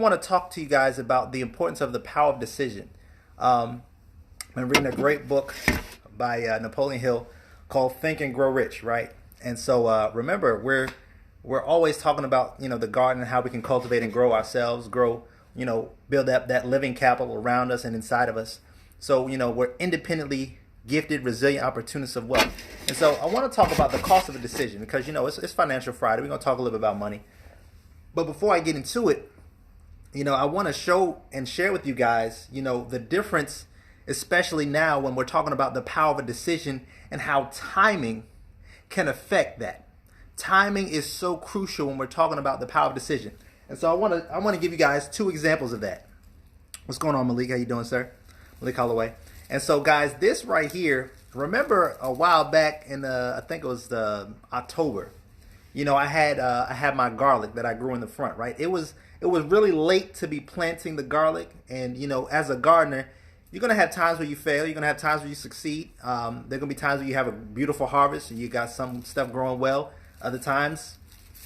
I want to talk to you guys about the importance of the power of decision. Um, I'm reading a great book by Napoleon Hill called Think and Grow Rich, right? And so remember, we're always talking about the garden and how we can cultivate and grow ourselves, grow build up that living capital around us and inside of us. So we're independently gifted, resilient opportunists of wealth. And so I want to talk about the cost of a decision because it's Financial Friday. We're gonna talk a little bit about money. But before I get into it, I want to show and share with you guys, the difference, especially now when we're talking about the power of a decision and how timing can affect that. Timing is so crucial when we're talking about the power of decision. And so I want to give you guys two examples of that. What's going on, Malik? How you doing, sir? Malik Holloway. And so, guys, this right here, remember a while back in I think it was the October. I had my garlic that I grew in the front, right? It was really late to be planting the garlic, and as a gardener, you're gonna have times where you fail. You're gonna have times where you succeed. There are gonna be times where you have a beautiful harvest and you got some stuff growing well. Other times,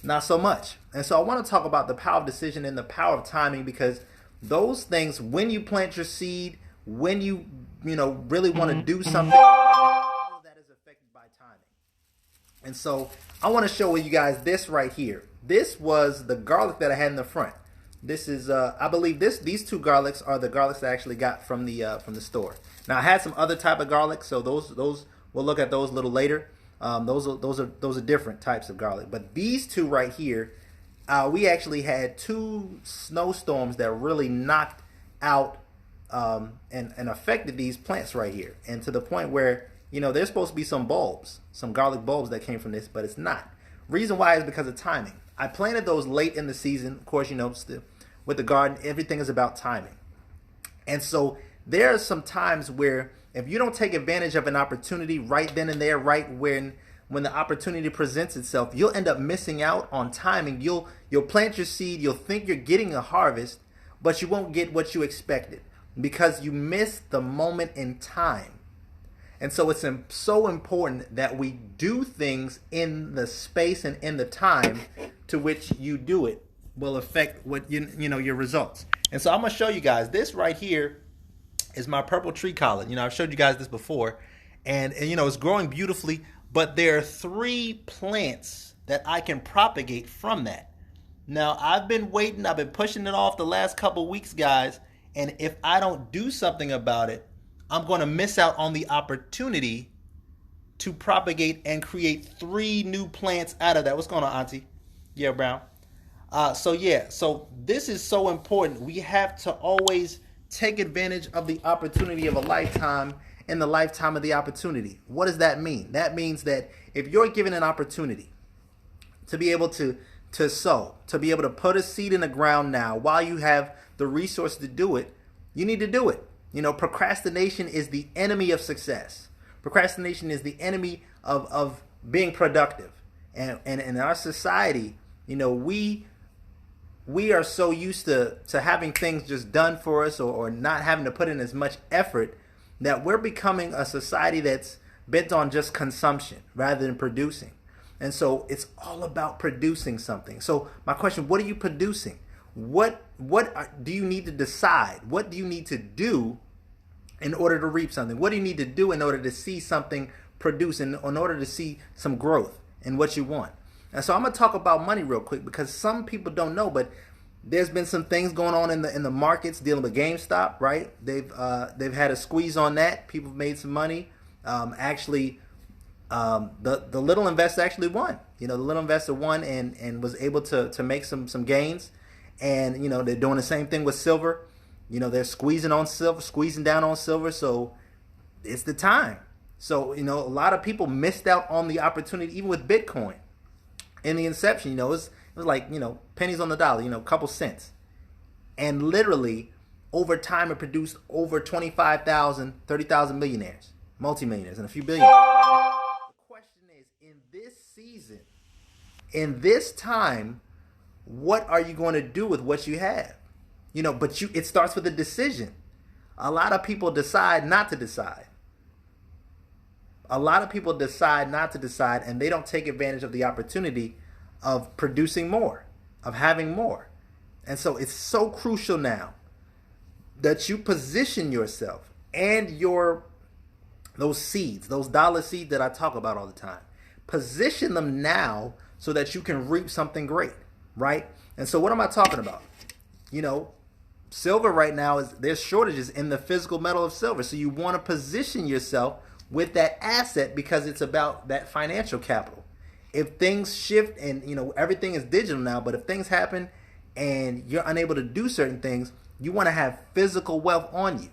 not so much. And so I want to talk about the power of decision and the power of timing because those things, when you plant your seed, when you really want to do something, all of that is affected by timing. And so I want to show you guys this right here. This was the garlic that I had in the front. This is, I believe these two garlics are the garlics that I actually got from the store. Now I had some other type of garlic, so those we'll look at those a little later. Those are different types of garlic, but these two right here, we actually had two snowstorms that really knocked out and affected these plants right here, and to the point where there's supposed to be some bulbs, some garlic bulbs that came from this, but it's not. Reason why is because of timing. I planted those late in the season. Of course, with the garden, everything is about timing. And so there are some times where if you don't take advantage of an opportunity right then and there, right when the opportunity presents itself, you'll end up missing out on timing. You'll plant your seed, you'll think you're getting a harvest, but you won't get what you expected because you missed the moment in time. And so it's so important that we do things in the space and in the time to which you do it will affect what your results. And so I'm gonna show you guys this right here is my purple tree collet. I've showed you guys this before, and it's growing beautifully. But there are three plants that I can propagate from that. Now I've been waiting. I've been pushing it off the last couple weeks, guys. And if I don't do something about it, I'm going to miss out on the opportunity to propagate and create three new plants out of that. What's going on, Auntie? Yeah, Brown. So this is so important. We have to always take advantage of the opportunity of a lifetime in the lifetime of the opportunity. What does that mean? That means that if you're given an opportunity to be able to sow, to be able to put a seed in the ground now while you have the resource to do it, you need to do it. Procrastination is the enemy of success. Procrastination is the enemy of being productive. And in our society, we are so used to having things just done for us or not having to put in as much effort that we're becoming a society that's bent on just consumption rather than producing. And so it's all about producing something. So my question, what are you producing? What do you need to decide? What do you need to do in order to reap something? What do you need to do in order to see something produce and in order to see some growth in what you want? And so I'm going to talk about money real quick because some people don't know, but there's been some things going on in the markets dealing with GameStop, right? They've had a squeeze on that. People have made some money. The little investor actually won. The little investor won and was able to make some gains. And they're doing the same thing with silver. They're squeezing on silver, squeezing down on silver. So it's the time. So a lot of people missed out on the opportunity, even with Bitcoin. In the inception, it was like, pennies on the dollar, a couple cents. And literally, over time, it produced over 25,000, 30,000 millionaires, multimillionaires, and a few billion. The question is, in this season, in this time, what are you going to do with what you have? It starts with a decision. A lot of people decide not to decide. A lot of people decide not to decide, and they don't take advantage of the opportunity of producing more, of having more. And so it's so crucial now that you position yourself and your those seeds, those dollar seeds that I talk about all the time. Position them now so that you can reap something great, right? And so what am I talking about? You know, silver right now is there's shortages in the physical metal of silver. So you want to position yourself with that asset because it's about that financial capital. If things shift and everything is digital now, but if things happen and you're unable to do certain things, you want to have physical wealth on you.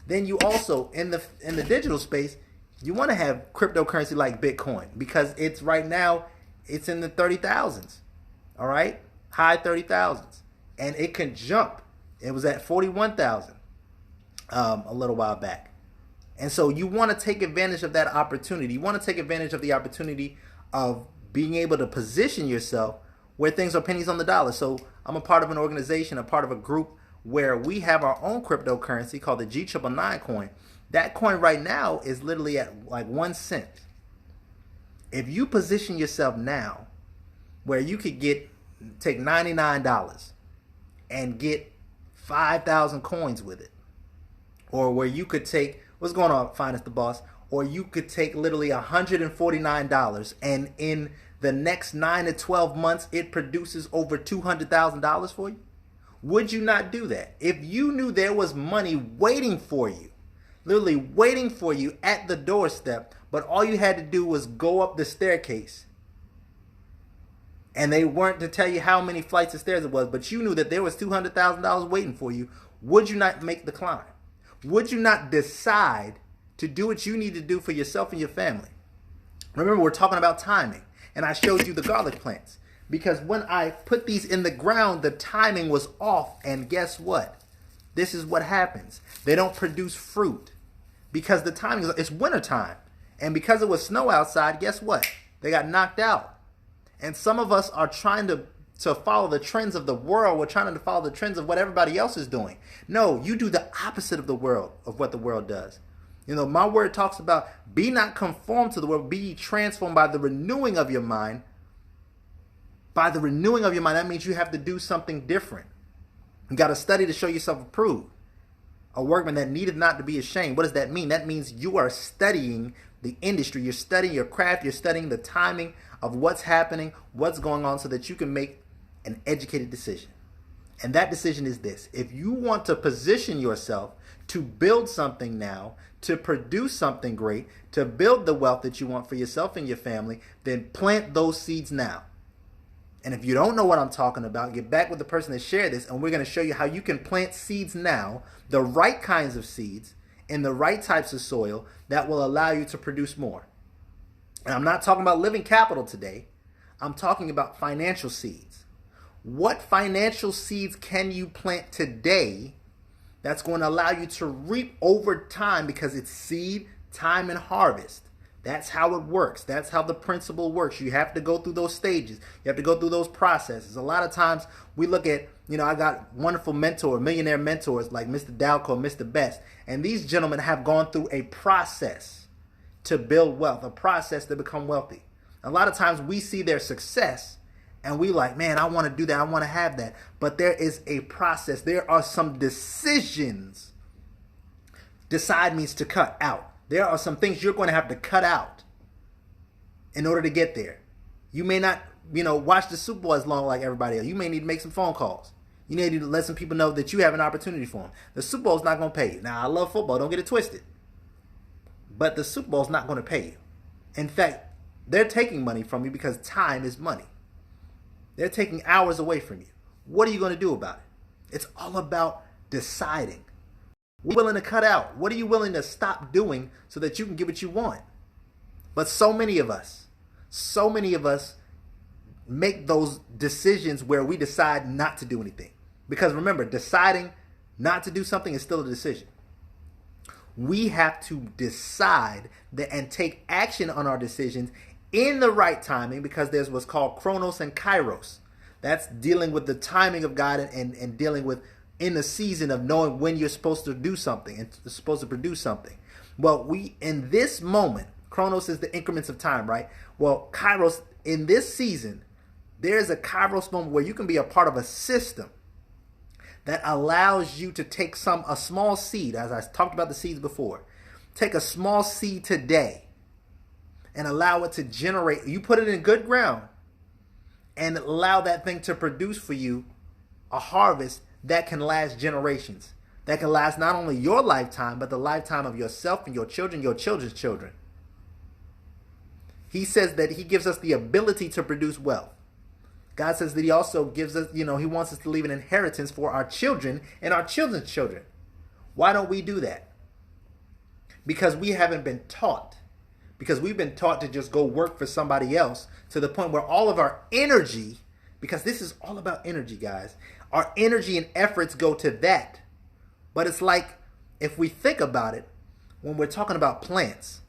Then you also in the digital space, you want to have cryptocurrency like Bitcoin because it's right now it's in the 30,000s. All right? High 30,000s. And it can jump. It was at 41,000 a little while back. And so you want to take advantage of that opportunity. You want to take advantage of the opportunity of being able to position yourself where things are pennies on the dollar. So I'm a part of an organization, a part of a group where we have our own cryptocurrency called the G999 coin. That coin right now is literally at like 1 cent. If you position yourself now where you could take $99 and get 5,000 coins with it, or where you could take, what's going on, Finest the Boss, or you could take literally $149 and in the next 9 to 12 months it produces over $200,000 for you, would you not do that? If you knew there was money waiting for you, literally waiting for you at the doorstep, but all you had to do was go up the staircase, and they weren't to tell you how many flights of stairs it was, but you knew that there was $200,000 waiting for you, would you not make the climb? Would you not decide to do what you need to do for yourself and your family? Remember, we're talking about timing, and I showed you the garlic plants. Because when I put these in the ground, the timing was off, and guess what? This is what happens. They don't produce fruit because the timing is, it's winter time. And because it was snow outside, guess what? They got knocked out. And some of us are trying to follow the trends of the world. We're trying to follow the trends of what everybody else is doing. No, you do the opposite of the world, of what the world does. My word talks about be not conformed to the world, be ye transformed by the renewing of your mind. By the renewing of your mind, that means you have to do something different. You got to study to show yourself approved. A workman that needeth not to be ashamed. What does that mean? That means you are studying the industry. You're studying your craft. You're studying the timing of what's happening, what's going on, so that you can make an educated decision. And that decision is this. If you want to position yourself to build something now, to produce something great, to build the wealth that you want for yourself and your family, then plant those seeds now. And if you don't know what I'm talking about, get back with the person that shared this, and we're going to show you how you can plant seeds now, the right kinds of seeds, in the right types of soil that will allow you to produce more. And I'm not talking about living capital today. I'm talking about financial seeds. What financial seeds can you plant today that's going to allow you to reap over time, because it's seed, time, and harvest. That's how it works. That's how the principle works. You have to go through those stages. You have to go through those processes. A lot of times we look at, I got wonderful millionaire mentors like Mr. Dalco and Mr. Best. And these gentlemen have gone through a process to build wealth, a process to become wealthy. A lot of times we see their success and we like, man, I want to do that. I want to have that. But there is a process. There are some decisions. Decide means to cut out. There are some things you're going to have to cut out in order to get there. You may not, watch the Super Bowl as long like everybody else. You may need to make some phone calls. You need to let some people know that you have an opportunity for them. The Super Bowl is not going to pay you. Now, I love football. Don't get it twisted. But the Super Bowl is not going to pay you. In fact, they're taking money from you because time is money. They're taking hours away from you. What are you going to do about it? It's all about deciding. What are you willing to cut out? What are you willing to stop doing so that you can get what you want? But so many of us make those decisions where we decide not to do anything. Because remember, deciding not to do something is still a decision. We have to decide and take action on our decisions in the right timing, because there's what's called Chronos and Kairos. That's dealing with the timing of God and dealing with in the season of knowing when you're supposed to do something and supposed to produce something. Well, in this moment, Chronos is the increments of time, right? Well, Kairos, in this season, There's a Kairos moment where you can be a part of a system that allows you to take a small seed, as I talked about the seeds before. Take a small seed today and allow it to generate. You put it in good ground and allow that thing to produce for you a harvest that can last generations. That can last not only your lifetime, but the lifetime of yourself and your children's children. He says that he gives us the ability to produce wealth. God says that he also gives us, he wants us to leave an inheritance for our children and our children's children. Why don't we do that? Because we haven't been taught. Because we've been taught to just go work for somebody else, to the point where all of our energy, because this is all about energy, guys, our energy and efforts go to that. But it's like, if we think about it, when we're talking about plants,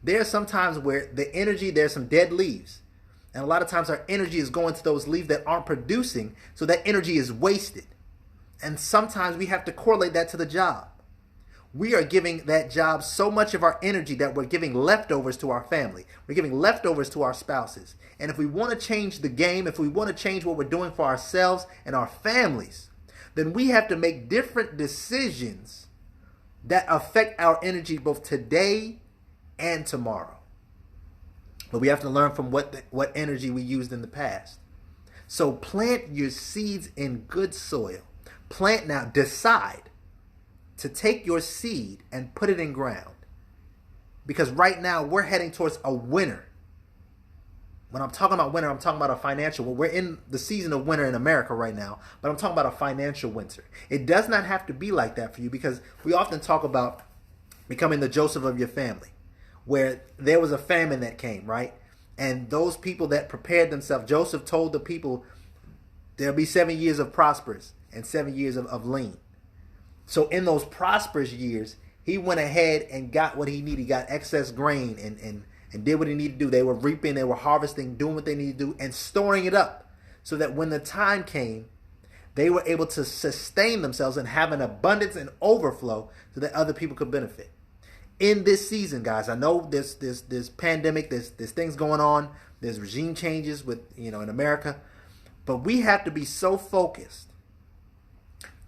there's sometimes where the energy, there's some dead leaves. And a lot of times our energy is going to those leaves that aren't producing, so that energy is wasted. And sometimes we have to correlate that to the job. We are giving that job so much of our energy that we're giving leftovers to our family. We're giving leftovers to our spouses. And if we want to change the game, if we want to change what we're doing for ourselves and our families, then we have to make different decisions that affect our energy both today and tomorrow. But we have to learn from what energy we used in the past. So plant your seeds in good soil. Plant now. Decide to take your seed and put it in ground. Because right now we're heading towards a winter. When I'm talking about winter, I'm talking about a financial. Well, we're in the season of winter in America right now, but I'm talking about a financial winter. It does not have to be like that for you, because we often talk about becoming the Joseph of your family, where there was a famine that came, right? And those people that prepared themselves, Joseph told the people, there'll be 7 years of prosperous and 7 years of lean. So in those prosperous years, he went ahead and got what he needed. He got excess grain and did what he needed to do. They were reaping, they were harvesting, doing what they needed to do, and storing it up, so that when the time came, they were able to sustain themselves and have an abundance and overflow so that other people could benefit. In this season, guys, I know there's pandemic, there's things going on, there's regime changes with, in America, but we have to be so focused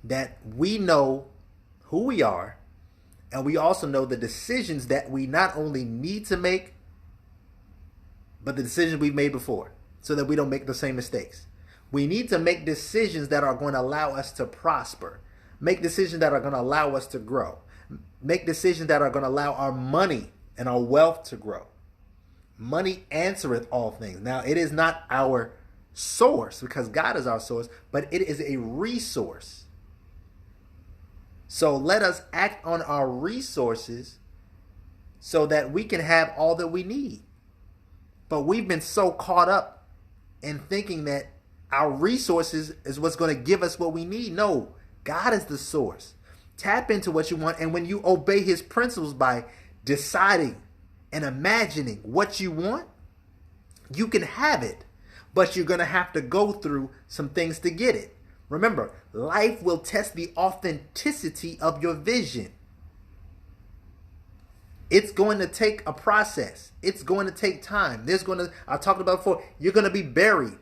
that we know who we are, and we also know the decisions that we not only need to make, but the decisions we've made before, so that we don't make the same mistakes. We need to make decisions that are going to allow us to prosper, make decisions that are going to allow us to grow, make decisions that are going to allow our money and our wealth to grow. Money answereth all things. Now, it is not our source, because God is our source, but it is a resource. So let us act on our resources so that we can have all that we need. But we've been so caught up in thinking that our resources is what's going to give us what we need. No, God is the source. Tap into what you want. And when you obey his principles by deciding and imagining what you want, you can have it. But you're going to have to go through some things to get it. Remember, life will test the authenticity of your vision. It's going to take a process. It's going to take time. I talked about before, you're going to be buried.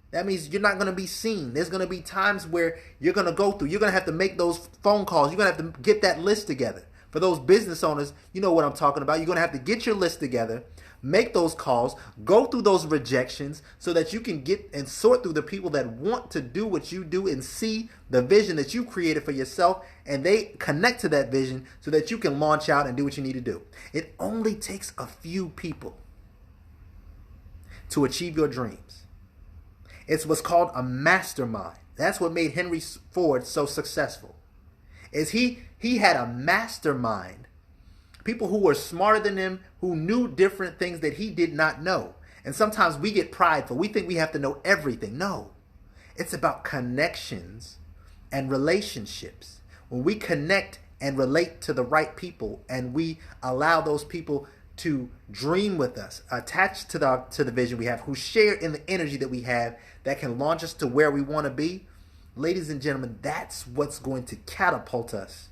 That means you're not going to be seen. There's going to be times where you're going to go through. You're going to have to make those phone calls. You're going to have to get that list together. For those business owners, you know what I'm talking about. You're going to have to get your list together, make those calls, go through those rejections so that you can get and sort through the people that want to do what you do and see the vision that you created for yourself, and they connect to that vision so that you can launch out and do what you need to do. It only takes a few people to achieve your dreams. It's what's called a mastermind. That's what made Henry Ford so successful. Is he had a mastermind. People who were smarter than him, who knew different things that he did not know. And sometimes we get prideful. We think we have to know everything. No. It's about connections and relationships. When we connect and relate to the right people, and we allow those people to dream with us, attached to the vision we have, who share in the energy that we have that can launch us to where we want to be, ladies and gentlemen, that's what's going to catapult us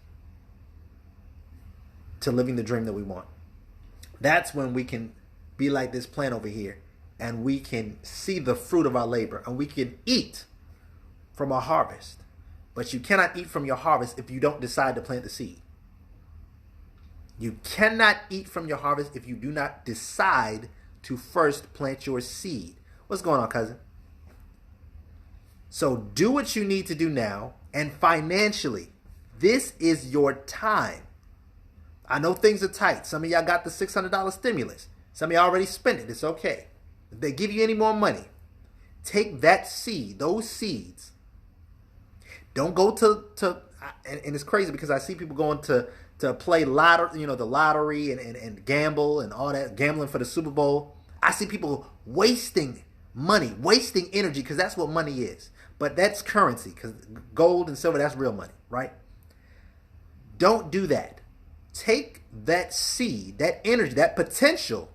to living the dream that we want. That's when we can be like this plant over here and we can see the fruit of our labor, and we can eat from our harvest. But you cannot eat from your harvest if you don't decide to plant the seed. You cannot eat from your harvest if you do not decide to first plant your seed. What's going on, cousin? So do what you need to do now, and financially, this is your time. I know things are tight. Some of y'all got the $600 stimulus. Some of y'all already spent it. It's okay. If they give you any more money, take that seed, those seeds. Don't go and it's crazy because I see people going to play lottery, the lottery and gamble and all that, gambling for the Super Bowl. I see people wasting money, wasting energy, because that's what money is. But that's currency, because gold and silver, that's real money, right? Don't do that. Take that seed, that energy, that potential.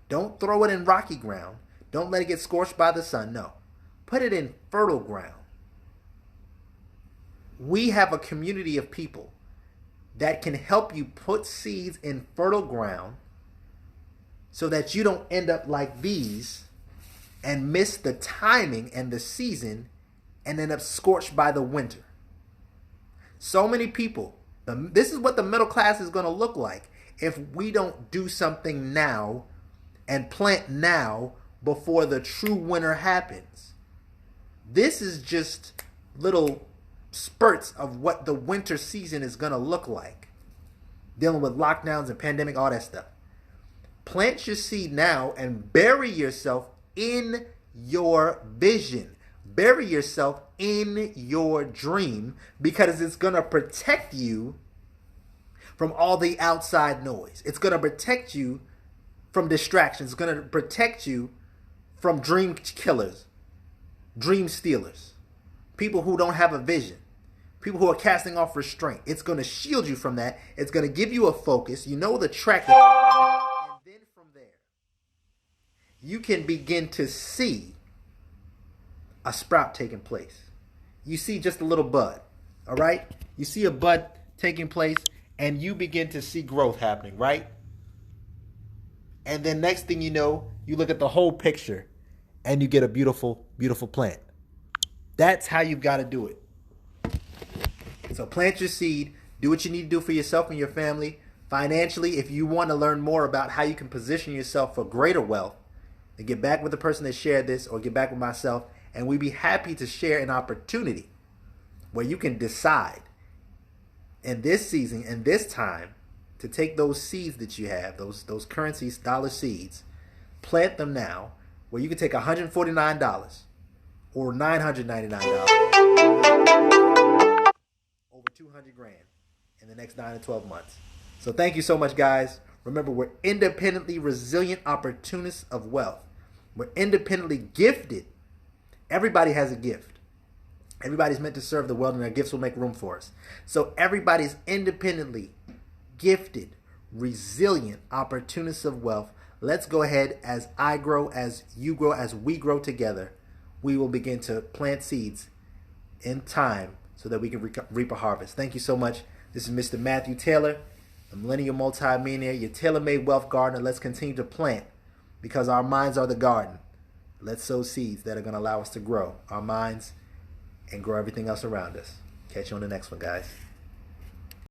Don't throw it in rocky ground. Don't let it get scorched by the sun. No. Put it in fertile ground. We have a community of people that can help you put seeds in fertile ground so that you don't end up like these and miss the timing and the season and end up scorched by the winter. So many people, this is what the middle class is going to look like if we don't do something now and plant now before the true winter happens. This is just little spurts of what the winter season is going to look like. Dealing with lockdowns and pandemic, all that stuff. Plant your seed now and bury yourself in your vision. Bury yourself in your dream, because it's going to protect you from all the outside noise. It's going to protect you from distractions. It's going to protect you from dream killers, dream stealers, people who don't have a vision, people who are casting off restraint. It's going to shield you from that. It's going to give you a focus. You know the track. And then from there, you can begin to see a sprout taking place. You see just a little bud, all right? You see a bud taking place, and you begin to see growth happening, right? And then next thing you know, you look at the whole picture, and you get a beautiful, beautiful plant. That's how you've got to do it. So plant your seed. Do what you need to do for yourself and your family. Financially, if you want to learn more about how you can position yourself for greater wealth, then get back with the person that shared this, or get back with myself, and we'd be happy to share an opportunity where you can decide in this season and this time to take those seeds that you have, those currencies, dollar seeds, plant them now, where you can take $149 or $999 over 200 grand in the next 9 to 12 months. So thank you so much, guys. Remember, we're independently resilient opportunists of wealth. We're independently gifted. Everybody has a gift. Everybody's meant to serve the world, and their gifts will make room for us. So everybody's independently gifted, resilient opportunists of wealth. Let's go ahead, as I grow, as you grow, as we grow together, we will begin to plant seeds in time so that we can reap a harvest. Thank you so much. This is Mr. Matthew Taylor, the Millennial Multi-Millionaire, your tailor-made wealth gardener. Let's continue to plant, because our minds are the garden. Let's sow seeds that are going to allow us to grow our minds and grow everything else around us. Catch you on the next one, guys.